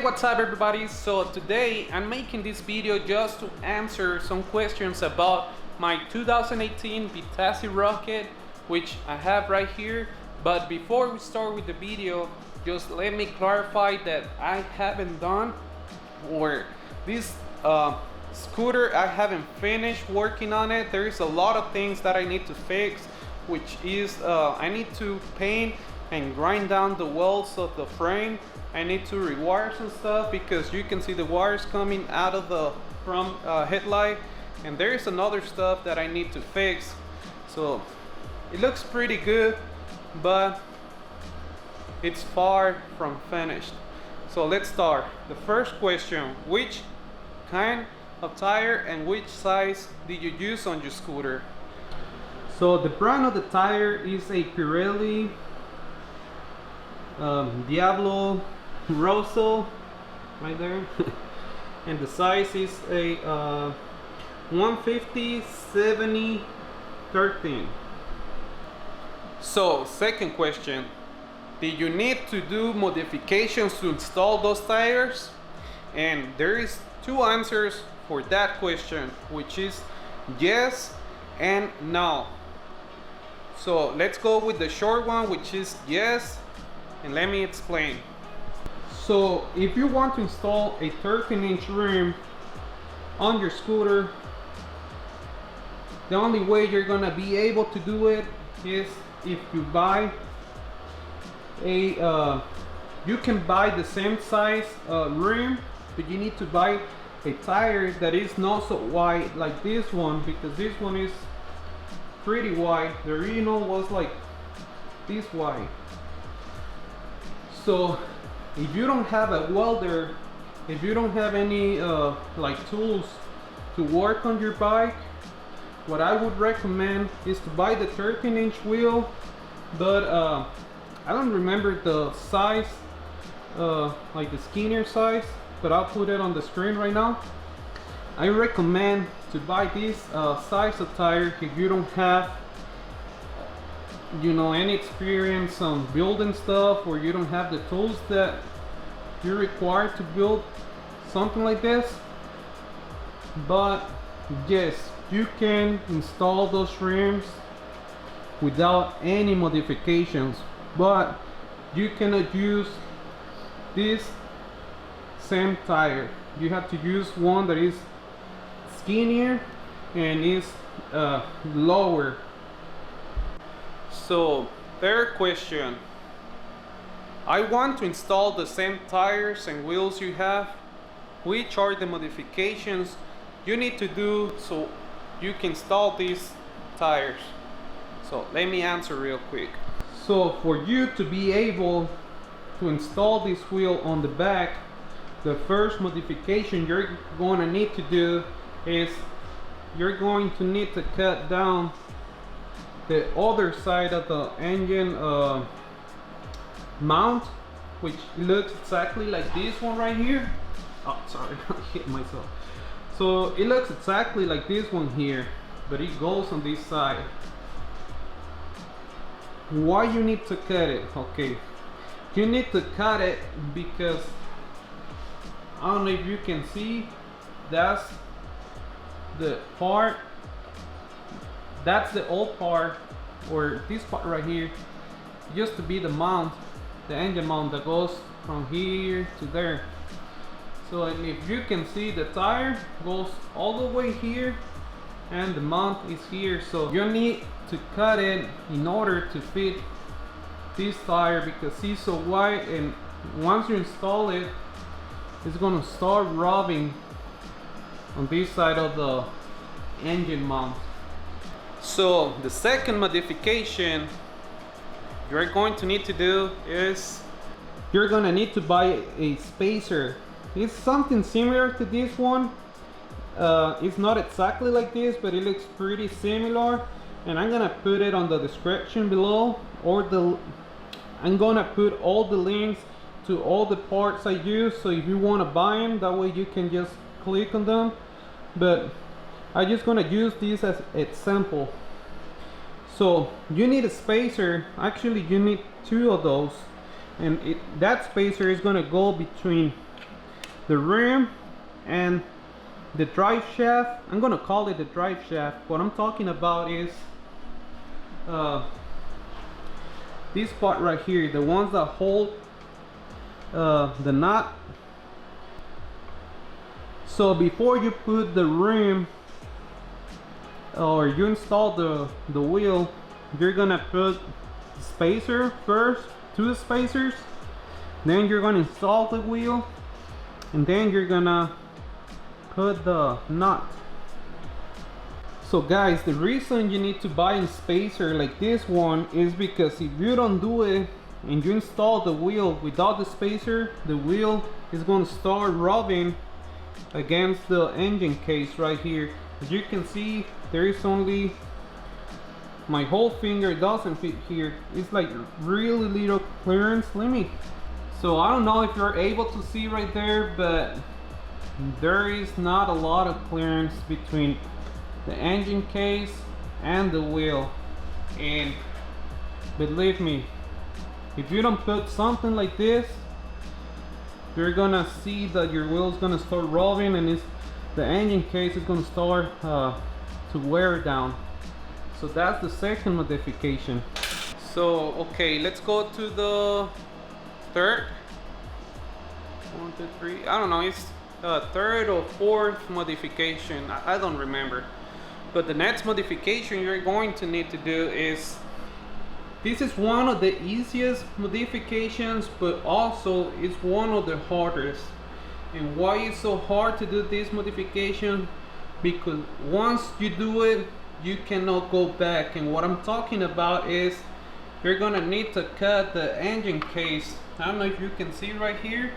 Hey, what's up everybody? So today I'm making this video just to answer some questions about my 2018 Vitacci Rocket, which I have right here. But before we start with the video, just let me clarify that I haven't done, or this scooter, I haven't finished working on it. There is a lot of things that I need to fix, which is I need to paint and grind down the welds of the frame. I need to rewire some stuff because you can see the wires coming out of the front headlight, and there is another stuff that I need to fix. So it looks pretty good, but it's far from finished. So let's start. The first question: which kind of tire and which size did you use on your scooter? So the brand of the tire is a Pirelli Diablo Rosso right there. And the size is a 150/70/13. So second question: did you need to do modifications to install those tires? And there is two answers for that question, which is yes and no. So let's go with the short one, which is yes, and let me explain. So if you want to install a 13-inch rim on your scooter, the only way you're gonna be able to do it is if you buy a you can buy the same size rim, but you need to buy a tire that is not so wide like this one, because this one is pretty wide. The original was like this wide. So if you don't have a welder, if you don't have any like tools to work on your bike, what I would recommend is to buy the 13-inch wheel, but I don't remember the size, like the skinnier size, but I'll put it on the screen right now. I recommend to buy this size of tire if you don't have, you know, any experience on building stuff, or you don't have the tools that you're required to build something like this. But yes, you can install those rims without any modifications, but you cannot use this same tire. You have to use one that is skinnier and is lower. So third question: I want to install the same tires and wheels you have. Which are the modifications you need to do so you can install these tires? So let me answer real quick. So for you to be able to install this wheel on the back, the first modification you're going to need to do is you're going to need to cut down the other side of the engine mount, which looks exactly like this one right here. Oh, sorry, I hit myself. So it looks exactly like this one here, but it goes on this side. Why you need to cut it? Okay, you need to cut it because I don't know if you can see, that's the part, that's the old part, or this part right here used to be the mount, the engine mount that goes from here to there. So, and if you can see, the tire goes all the way here and the mount is here. So you need to cut it in order to fit this tire, because it's so wide, and once you install it, it's gonna start rubbing on this side of the engine mount. So the second modification you're going to need to do is you're gonna need to buy a spacer. It's something similar to this one. It's not exactly like this, but it looks pretty similar, and I'm gonna put it on the description below, or I'm gonna put all the links to all the parts I use, so if you want to buy them, that way you can just click on them. But I'm just gonna use this as an example. So you need a spacer. Actually, you need two of those, and that spacer is gonna go between the rim and the drive shaft. I'm gonna call it the drive shaft. What I'm talking about is this part right here, the ones that hold the nut. So before you put the rim or you install the wheel, you're gonna put the spacer first, 2 spacers, then you're gonna install the wheel, and then you're gonna put the nut. So guys, the reason you need to buy a spacer like this one is because if you don't do it and you install the wheel without the spacer, the wheel is going to start rubbing against the engine case right here. As you can see, there is only, my whole finger doesn't fit here. It's like really little clearance. So I don't know if you're able to see right there, but there is not a lot of clearance between the engine case and the wheel. And believe me, if you don't put something like this, you're gonna see that your wheel is gonna start rubbing, and the engine case is gonna start to wear down. So that's the second modification. So okay, let's go to the third. 1, 2, 3. I don't know. It's third or fourth modification. I don't remember. But the next modification you're going to need to do is, this is one of the easiest modifications, but also it's one of the hardest. And why it's so hard to do this modification? Because once you do it, you cannot go back. And what I'm talking about is you're gonna need to cut the engine case. I don't know if you can see right here.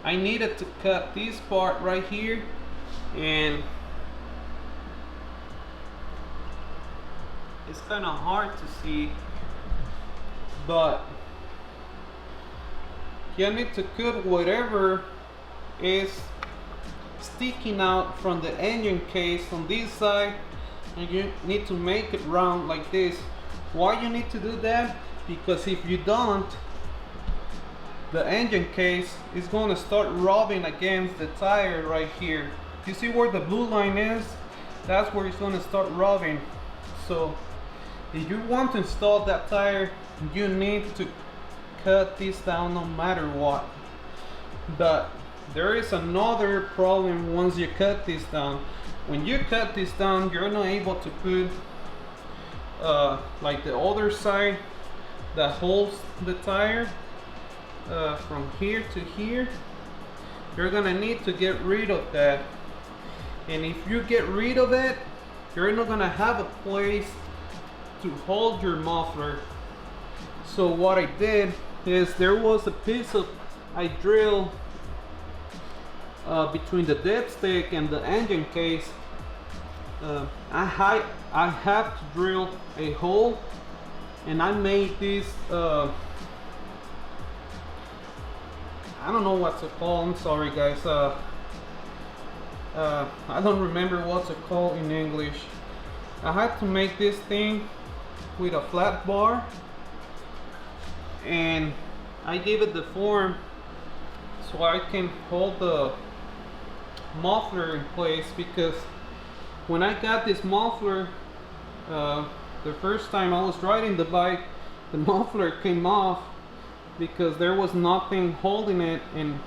I needed to cut this part right here, and it's kind of hard to see, but you need to cut whatever is sticking out from the engine case on this side, and you need to make it round like this. Why you need to do that? Because if you don't, the engine case is going to start rubbing against the tire right here. You see where the blue line is? That's where it's going to start rubbing. So if you want to install that tire, you need to cut this down no matter what. But there is another problem once you cut this down. When you cut this down, you're not able to put like the other side that holds the tire from here to here. You're gonna need to get rid of that, and if you get rid of it, you're not gonna have a place to hold your muffler. So what I did is, there was a piece of, I drilled between the dipstick and the engine case. I have to drill a hole, and I made this I don't know what's it called. I'm sorry guys. I don't remember what's it called in English. I had to make this thing with a flat bar, and I gave it the form so I can hold the muffler in place. Because when I got this muffler, the first time I was riding the bike, the muffler came off because there was nothing holding it, and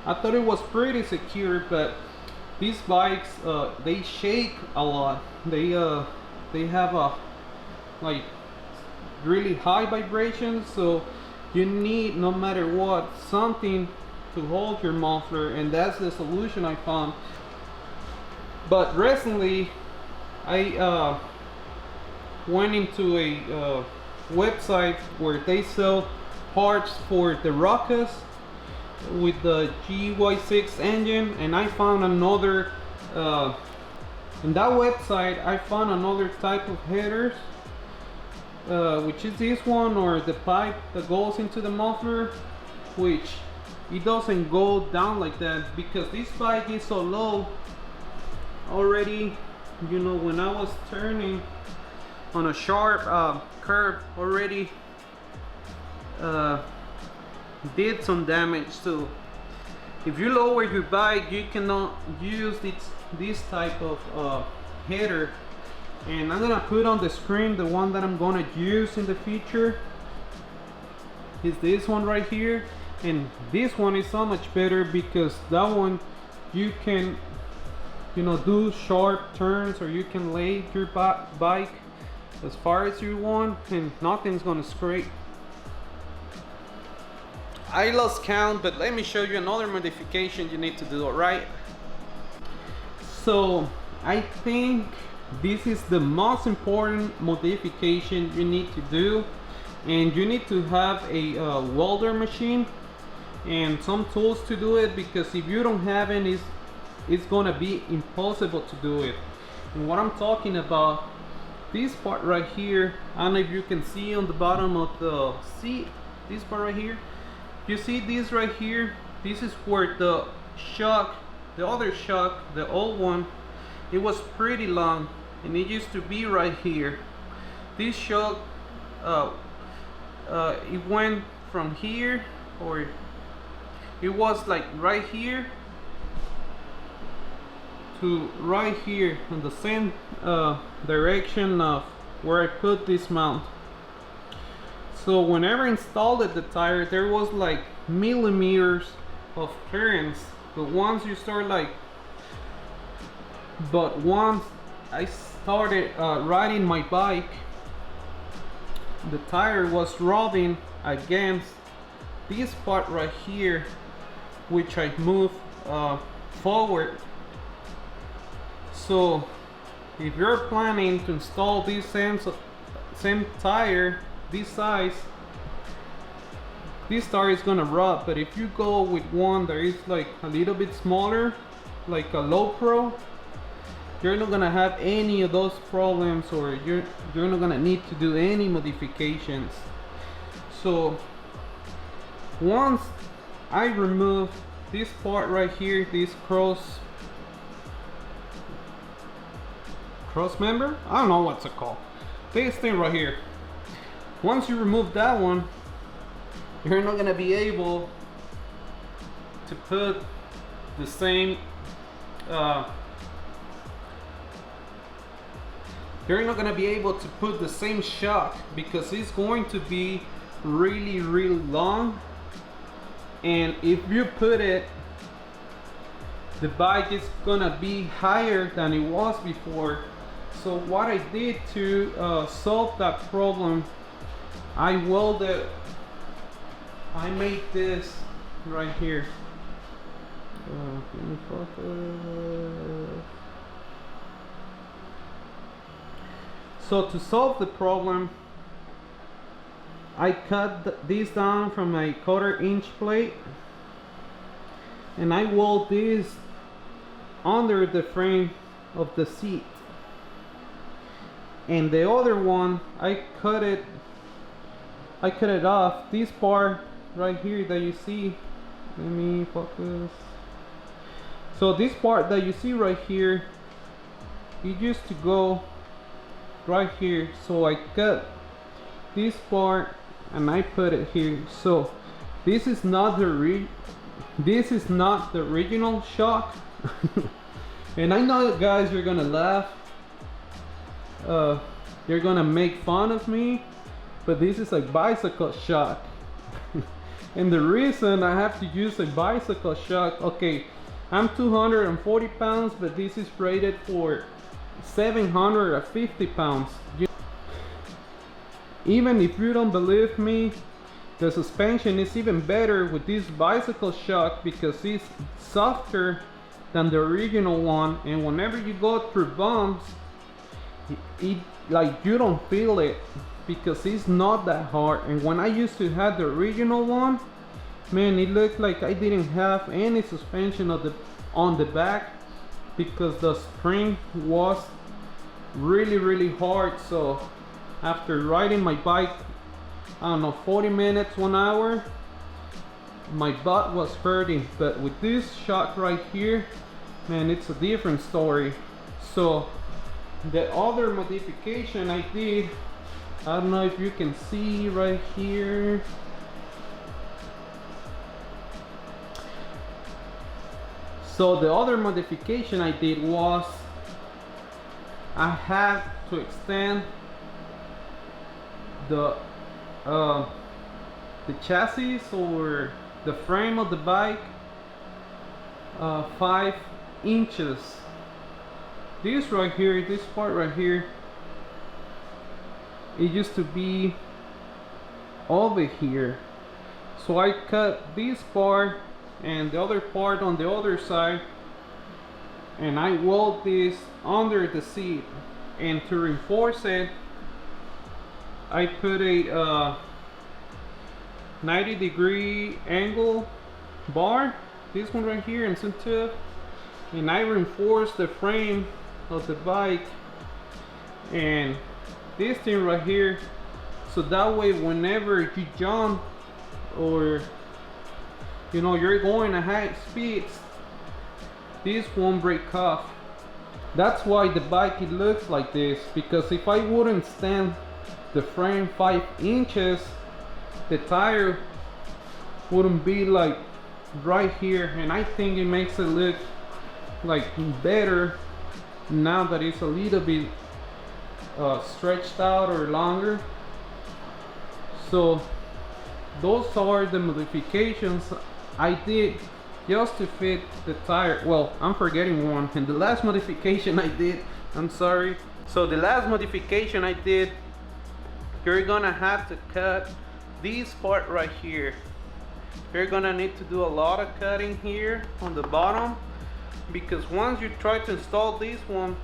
I thought it was pretty secure. But these bikes, they shake a lot. They have a like really high vibrations, so you need, no matter what, something to hold your muffler, and that's the solution I found. But recently I went into a website where they sell parts for the Rockets with the GY6 engine, and I found another in that website I found another type of headers, which is this one, or the pipe that goes into the muffler, which it doesn't go down like that because this bike is so low already. You know, when I was turning on a sharp curve already did some damage. So if you lower your bike, you cannot use this type of header. And I'm gonna put on the screen the one that I'm gonna use in the future is this one right here. And this one is so much better because that one you can, you know, do sharp turns, or you can lay your bike as far as you want and nothing's gonna scrape. I lost count, but let me show you another modification you need to do. Alright, so I think this is the most important modification you need to do, and you need to have a welder machine and some tools to do it, because if you don't have it, it's gonna be impossible to do it. And what I'm talking about, this part right here, I don't know if you can see on the bottom of the seat, this part right here, you see this right here, this is where the shock, the other shock, the old one, it was pretty long and it used to be right here. This shock it went from here, or it was like right here to right here in the same direction of where I put this mount. So whenever I installed the tire, there was like millimeters of clearance, but once I started riding my bike, the tire was rubbing against this part right here, which I moved forward. So if you're planning to install this same tire, this size, this tire is gonna rub. But if you go with one that is like a little bit smaller, like a low pro, you're not gonna have any of those problems, or you're not gonna need to do any modifications. So once I remove this part right here, this cross member, I don't know what's it called, this thing right here, once you remove that one, you're not gonna be able to put the same you're not gonna be able to put the same shock, because it's going to be really long, and if you put it, the bike is gonna be higher than it was before. So what I did to solve that problem, I made this right here. Let me focus. So to solve the problem, I cut this down from a 1/4-inch plate, and I welded this under the frame of the seat. And the other one, I cut it off. This part right here that you see, let me focus. So this part that you see right here, it used to go right here. So I cut this part and I put it here. So this is not the original shock. And I know, guys, you're gonna laugh, you're gonna make fun of me, but this is a bicycle shock. And the reason I have to use a bicycle shock, okay, I'm 240 pounds, but this is rated for 750 pounds. Even if you don't believe me, the suspension is even better with this bicycle shock because it's softer than the original one, and whenever you go through bumps, it like you don't feel it because it's not that hard. And when I used to have the original one, man, it looked like I didn't have any suspension on the back because the spring was really hard. So after riding my bike, I don't know, 40 minutes, 1 hour, my butt was hurting. But with this shock right here, man, it's a different story. So the other modification I did, I don't know if you can see right here, So the other modification I did was I had to extend the chassis or the frame of the bike 5 inches. This right here, this part right here, it used to be over here, so I cut this part and the other part on the other side, and I weld this under the seat. And to reinforce it, I put a 90-degree angle bar, this one right here in center, and I reinforced the frame of the bike and this thing right here, so that way whenever you jump or you know you're going at high speeds, this won't break off. That's why the bike it looks like this, because if I wouldn't stand the frame 5 inches, the tire wouldn't be like right here, and I think it makes it look like better now that it's a little bit stretched out or longer. So those are the modifications I did just to fit the tire. Well, I'm forgetting one, and the last modification I did, I'm sorry. So the last modification I did, you're gonna have to cut this part right here. You're gonna need to do a lot of cutting here on the bottom, because once you try to install this one,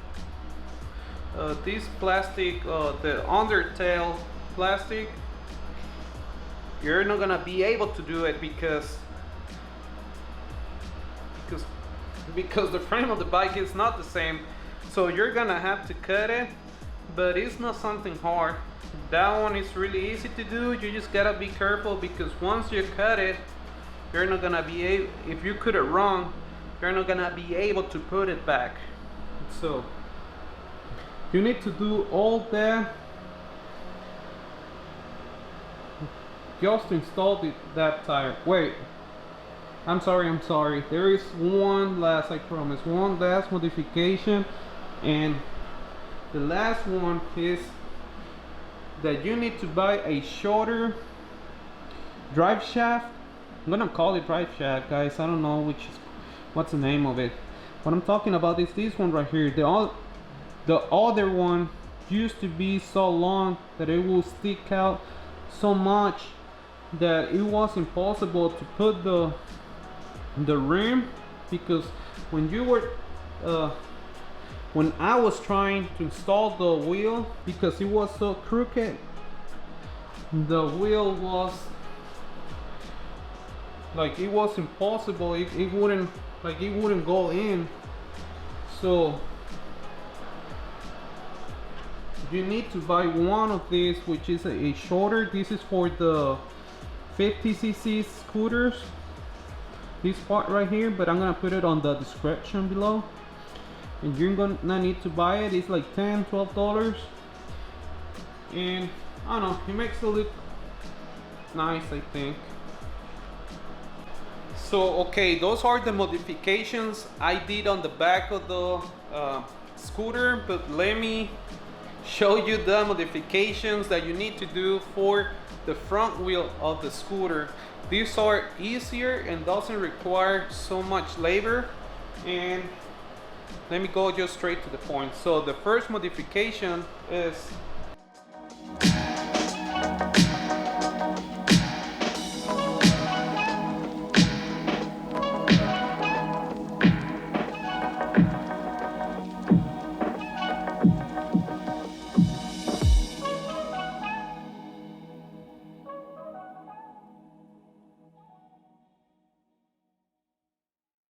this plastic, the undertail plastic, you're not gonna be able to do it because the frame of the bike is not the same. So you're gonna have to cut it, but it's not something hard. That one is really easy to do. You just gotta be careful, because once you cut it, you're not gonna be able, if you cut it wrong, you're not gonna be able to put it back. So you need to do all that just to install that tire. Wait, I'm sorry. There is one last, I promise, one last modification, and the last one is that you need to buy a shorter drive shaft. I'm gonna call it drive shaft, guys. I don't know what's the name of it. What I'm talking about is this one right here. The other one used to be so long that it will stick out so much that it was impossible to put the rim, because when I was trying to install the wheel, because it was so crooked, the wheel was like, it was impossible. It wouldn't go in. So you need to buy one of these, which is a shorter. This is for the 50cc scooters, this part right here, but I'm gonna put it on the description below, and you're gonna need to buy it. It's like $10-12, and I don't know, it makes it look nice, I think. So okay, those are the modifications I did on the back of the scooter, but let me show you the modifications that you need to do for the front wheel of the scooter. These are easier and doesn't require so much labor, and let me go just straight to the point. So the first modification is